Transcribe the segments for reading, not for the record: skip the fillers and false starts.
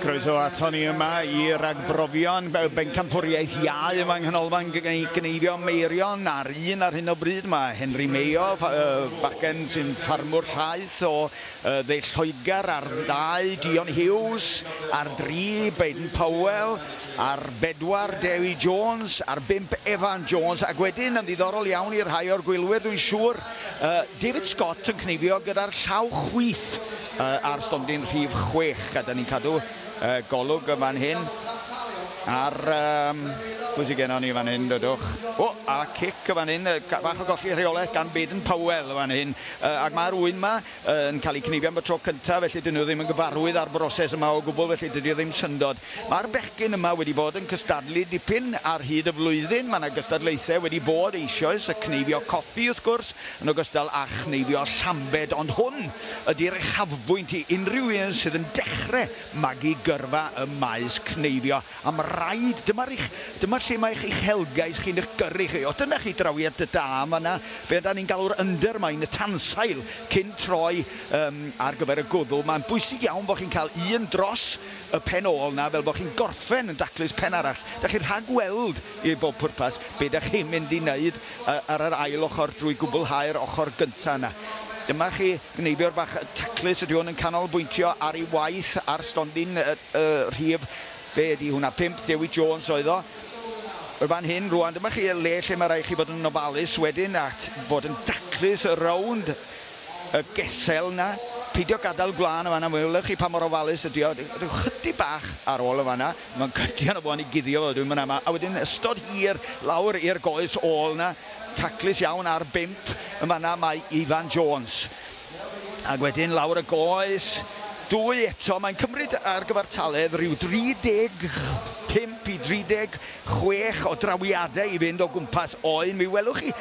Croeso ato ni yma i'r agbrofion bencampwriaeth iau yma yng Nghanolfan Gneifio Meirion ar un ar hyn o bryd. Mae Henry Mayo, bachgen sy'n ffarmwr llaeth o ddeill Lloegr ar 2 Dion Hughes, ar 3 Baden Powell, ar 4 Dewi Jones, ar 5 Evan Jones, ac wedyn yn ddiddorol iawn i'r rhai o'r gwylwyr dwi'n siŵr, David Scott yn cneifio gyda'r llaw chwith ar stondin rhif 6, a da ni'n cadw golwg y fan hyn ar pwy sy'n gen ni fan hyn, dydwch. A cic y fan hyn, bach o golli rheolaeth gan Baden Powell fan hyn. Ac mae'r wyn yma yn cael ei cneifio am y tro cyntaf, felly dyn nhw ddim yn gyfarwydd â'r broses yma o gwbl, felly dydy ddim syndod. Mae'r bechgyn yma wedi bod yn cystadlu dipyn ar hyd y flwyddyn. Mae yna gystadlaethau wedi bod eisoes, y cneifio coffi wrth gwrs, yn ogystal â chneifio llambed, ond hwn ydy'r uchafbwynt i unrhyw un sydd yn dechrau magu gyrfa y maes cneifio. Am raid, dyma lle mae'ch uchelgais chi'n eich gyrru chi. O, dyna chi drawiad y da yma, be da ni'n galw'r undermine, y tansail, cyn troi ar gyfer y gwddw. Mae'n bwysig iawn bod chi'n cael un dros y pen ôl na, fel bod chi'n gorffen yn daclus pen arall. Da chi'n rhagweld i bob pwrpas be da chi'n mynd i wneud ar yr ail ochr drwy gwblhau'r ochr gyntaf yna. Dyma chi gneifio'r bach taclus ydy hwn yn canolbwyntio ar ei waith ar stondin rhif, be ydy hwnna, 5 Dewi Jones oedd o. Fan hyn rwan, dyma chi le lle mae rai chi fod yn ofalus wedyn at bod yn daclus y rownd y gesel na. Pidio gadael gwlan y fanna, wylwch chi pa mor ofalus ydi o. Rhyw chydig bach ar ôl y fanna, mae'n gydion o bod i guddio fo dwi'n mynd yma. A wedyn ystod hir lawr i'r goes ôl na, taclus iawn ar 5, y fanna mae Evan Jones. Ac wedyn lawr y goes, 2 eto, mae'n cymryd ar gyfartaledd rhyw 35 i 36 o drawiadau i fynd o gwmpas oen. Mi welwch chi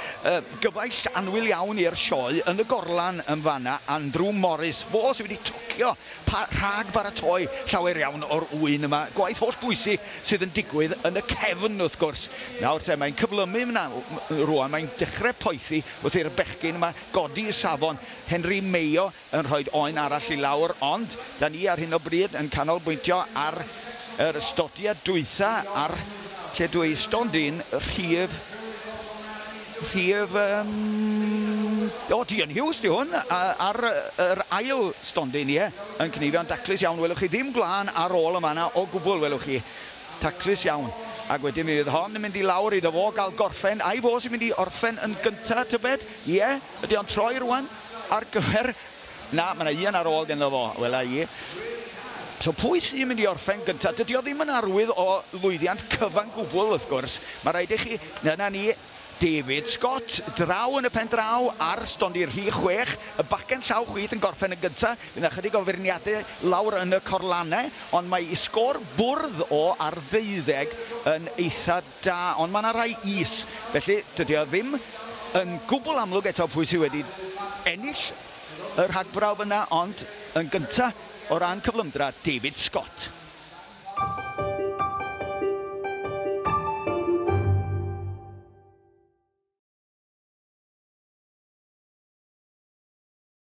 gyfaill anwyl iawn i'r sioe yn y gorlan yn fanna, Andrew Morris, fo sydd wedi tocio rhag baratoi llawer iawn o'r wyn yma. Gwaith holl bwysig sydd yn digwydd yn y cefn wrth gwrs. Nawr te, mae'n cyflymu yna rwan, mae'n dechrau poethi wrth i'r bechgyn yma godi y safon. Henry Mayo yn rhoi oen arall i lawr, ond da ni ar hyn o bryd yn canolbwyntio ar yr ystodiad dwytha ar lle dwi stondin rhif Dion Hughes di hwn ar yr ail stondin yn cneifio'n daclus iawn. Welwch chi ddim gwlan ar ôl y manna o gwbl, welwch chi, taclus iawn. Ac wedyn mi fydd hon yn mynd i lawr iddo fo gael gorffen. A'i fo sy'n mynd i orffen yn gyntaf, tybed? Ydy o'n troi rwan ar gyfer... Na, mae yna un ar ôl gen fo, wela i. So pwy sy'n mynd i orffen gyntaf? Dydy o ddim yn arwydd o lwyddiant cyfan gwbl wrth gwrs. Mae rhaid i chi, yna ni, David Scott, draw yn y pen draw ar stondin rhif 6, y bachgen llaw chwith yn gorffen yn gyntaf. Fydd yna chydig o feirniadau lawr yn y corlannau, ond mae i sgôr bwrdd o ar 12 yn eitha da, ond mae yna rai is. Felly, dydy o ddim yn gwbl amlwg eto pwy sydd wedi ennill y rhagbrawf yna, ond yn gyntaf o ran cyflymdra David Scott.